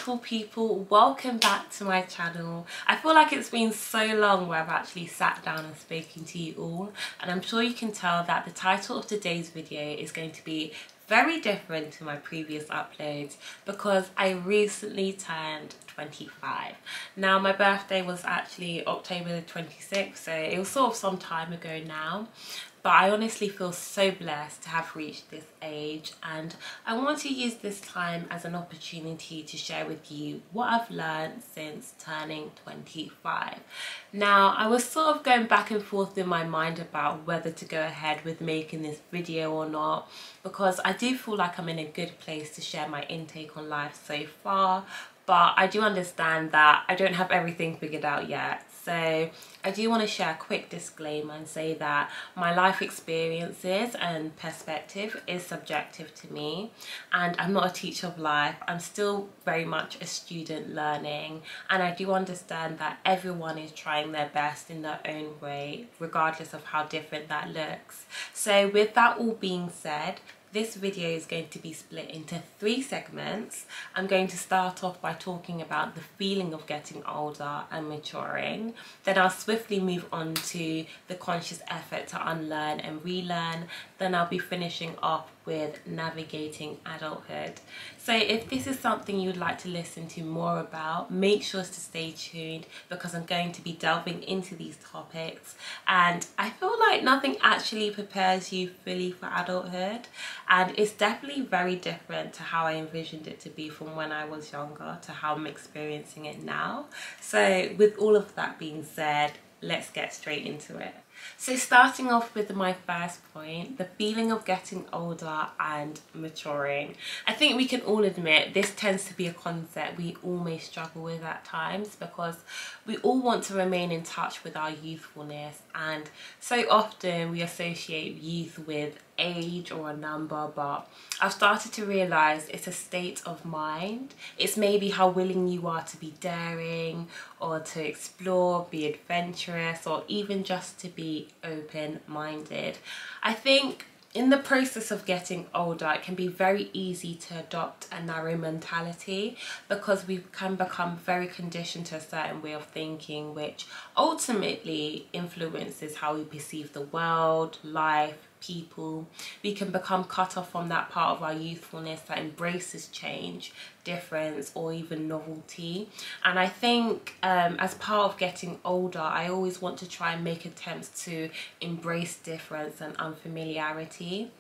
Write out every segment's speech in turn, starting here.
beautiful people, welcome back to my channel. I feel like it's been so long where I've actually sat down and spoken to you all, and I'm sure you can tell that the title of today's video is going to be very different to my previous uploads because I recently turned 25. Now my birthday was actually October the 26th, so it was sort of some time ago now, but I honestly feel so blessed to have reached this age, and I want to use this time as an opportunity to share with you what I've learned since turning 25. Now, I was sort of going back and forth in my mind about whether to go ahead with making this video or not, because I do feel like I'm in a good place to share my intake on life so far, but I do understand that I don't have everything figured out yet. So I do want to share a quick disclaimer and say that my life experiences and perspective is subjective to me, and I'm not a teacher of life. I'm still very much a student learning, and I do understand that everyone is trying their best in their own way, regardless of how different that looks. So with that all being said, this video is going to be split into 3 segments. I'm going to start off by talking about the feeling of getting older and maturing. Then I'll swiftly move on to the conscious effort to unlearn and relearn. Then I'll be finishing off with navigating adulthood. So if this is something you'd like to listen to more about, make sure to stay tuned because I'm going to be delving into these topics, and I feel like nothing actually prepares you fully for adulthood, and it's definitely very different to how I envisioned it to be from when I was younger to how I'm experiencing it now. So with all of that being said, let's get straight into it. So starting off with my first point, the feeling of getting older and maturing. I think we can all admit this tends to be a concept we all may struggle with at times, because we all want to remain in touch with our youthfulness, and so often we associate youth with age or a number, but I've started to realise it's a state of mind. It's maybe how willing you are to be daring or to explore, be adventurous, or even just to be open-minded. I think in the process of getting older, it can be very easy to adopt a narrow mentality because we can become very conditioned to a certain way of thinking, which ultimately influences how we perceive the world, life, people. We can become cut off from that part of our youthfulness that embraces change, difference, or even novelty. And I think as part of getting older, I always want to try and make attempts to embrace difference and unfamiliarity.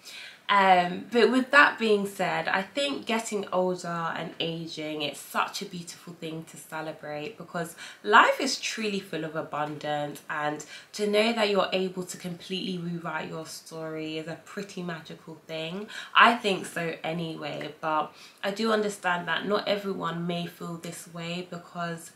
But with that being said, I think getting older and aging, it's such a beautiful thing to celebrate because life is truly full of abundance, and to know that you're able to completely rewrite your story is a pretty magical thing. I think so anyway, but I do understand that not everyone may feel this way because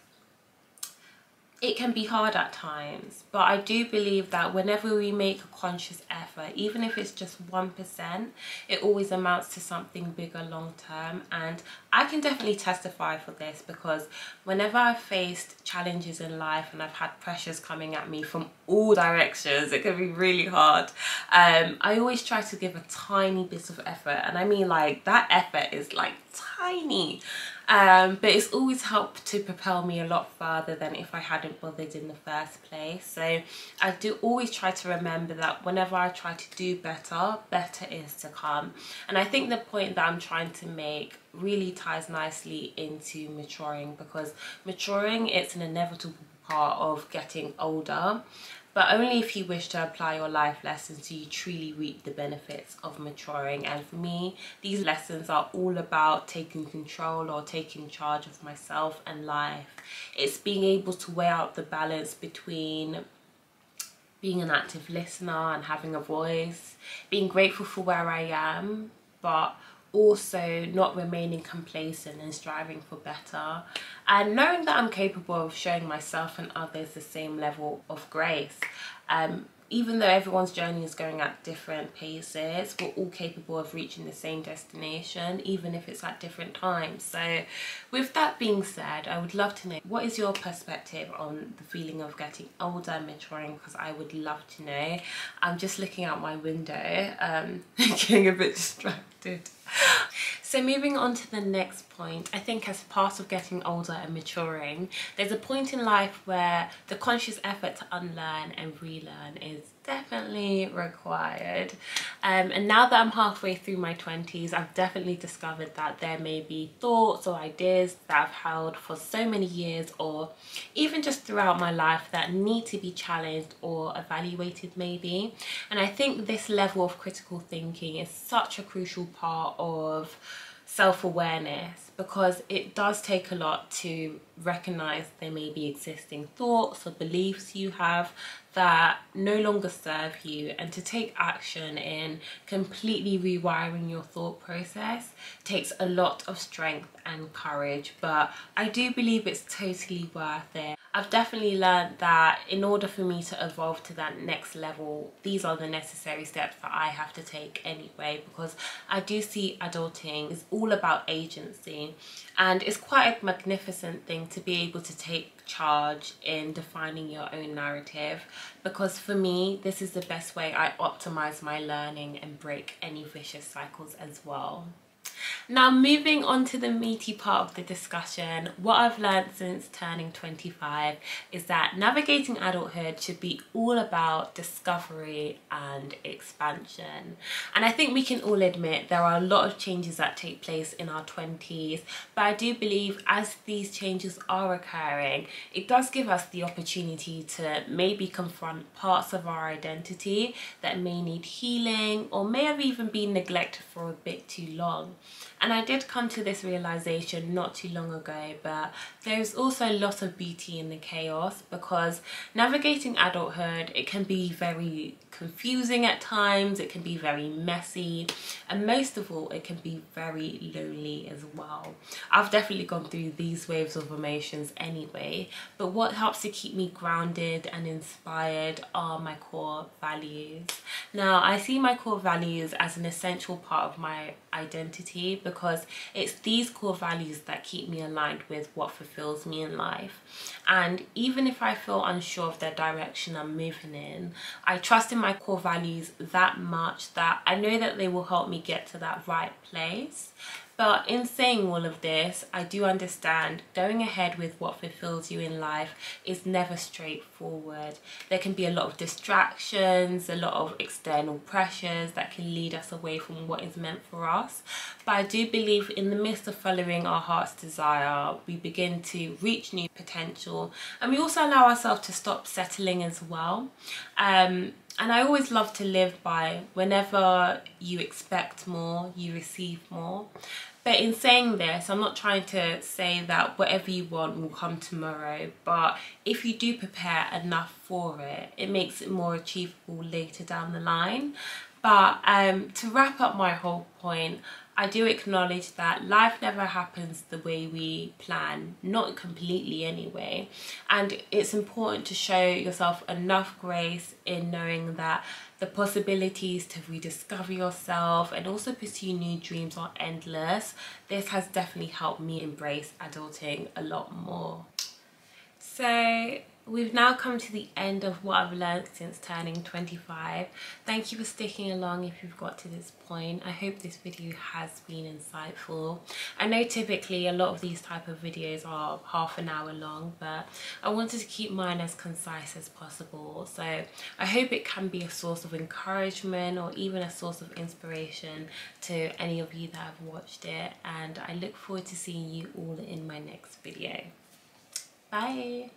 it can be hard at times, but I do believe that whenever we make a conscious effort, even if it's just 1%, it always amounts to something bigger long term. And I can definitely testify for this because whenever I've faced challenges in life and I've had pressures coming at me from all directions, it can be really hard. I always try to give a tiny bit of effort, and I mean like that effort is like tiny. But it's always helped to propel me a lot further than if I hadn't bothered in the first place. So I do always try to remember that whenever I try to do better, better is to come. And I think the point that I'm trying to make really ties nicely into maturing, because maturing, it's an inevitable part of getting older, but only if you wish to apply your life lessons do you truly reap the benefits of maturing. And for me, these lessons are all about taking control or taking charge of myself and life. It's being able to weigh out the balance between being an active listener and having a voice, being grateful for where I am, but also not remaining complacent and striving for better, and knowing that I'm capable of showing myself and others the same level of grace. Even though everyone's journey is going at different paces, we're all capable of reaching the same destination, even if it's at different times. So with that being said, I would love to know, what is your perspective on the feeling of getting older and maturing? Because I would love to know. I'm just looking out my window, getting a bit distracted. So moving on to the next point, I think as part of getting older and maturing, there's a point in life where the conscious effort to unlearn and relearn is definitely required. And now that I'm halfway through my 20s, I've definitely discovered that there may be thoughts or ideas that I've held for so many years, or even just throughout my life, that need to be challenged or evaluated maybe. And I think this level of critical thinking is such a crucial part of self-awareness, because it does take a lot to recognize there may be existing thoughts or beliefs you have that no longer serve you, and to take action in completely rewiring your thought process takes a lot of strength and courage, but I do believe it's totally worth it. I've definitely learned that in order for me to evolve to that next level, these are the necessary steps that I have to take anyway, because I do see adulting is all about agency, and it's quite a magnificent thing to be able to take charge in defining your own narrative, because for me this is the best way I optimize my learning and break any vicious cycles as well. Now moving on to the meaty part of the discussion, what I've learned since turning 25 is that navigating adulthood should be all about discovery and expansion. And I think we can all admit there are a lot of changes that take place in our 20s, but I do believe as these changes are occurring, it does give us the opportunity to maybe confront parts of our identity that may need healing or may have even been neglected for a bit too long. And I did come to this realization not too long ago, but there's also a lot of beauty in the chaos, because navigating adulthood, it can be very confusing at times, it can be very messy, and most of all it can be very lonely as well. I've definitely gone through these waves of emotions anyway, but what helps to keep me grounded and inspired are my core values. Now I see my core values as an essential part of my identity, because it's these core values that keep me aligned with what fulfills me in life. And even if I feel unsure of the direction I'm moving in, I trust in my core values that much that I know that they will help me get to that right place. But in saying all of this, I do understand going ahead with what fulfills you in life is never straightforward. There can be a lot of distractions, a lot of external pressures that can lead us away from what is meant for us. But I do believe in the midst of following our heart's desire, we begin to reach new potential, and we also allow ourselves to stop settling as well. And I always love to live by, whenever you expect more, you receive more. But in saying this, I'm not trying to say that whatever you want will come tomorrow, but if you do prepare enough for it, it makes it more achievable later down the line. But to wrap up my whole point, I do acknowledge that life never happens the way we plan, not completely anyway. And it's important to show yourself enough grace in knowing that the possibilities to rediscover yourself and also pursue new dreams are endless. This has definitely helped me embrace adulting a lot more. So we've now come to the end of what I've learned since turning 25. Thank you for sticking along if you've got to this point. I hope this video has been insightful. I know typically a lot of these type of videos are half an hour long, but I wanted to keep mine as concise as possible. So I hope it can be a source of encouragement or even a source of inspiration to any of you that have watched it. And I look forward to seeing you all in my next video. Bye.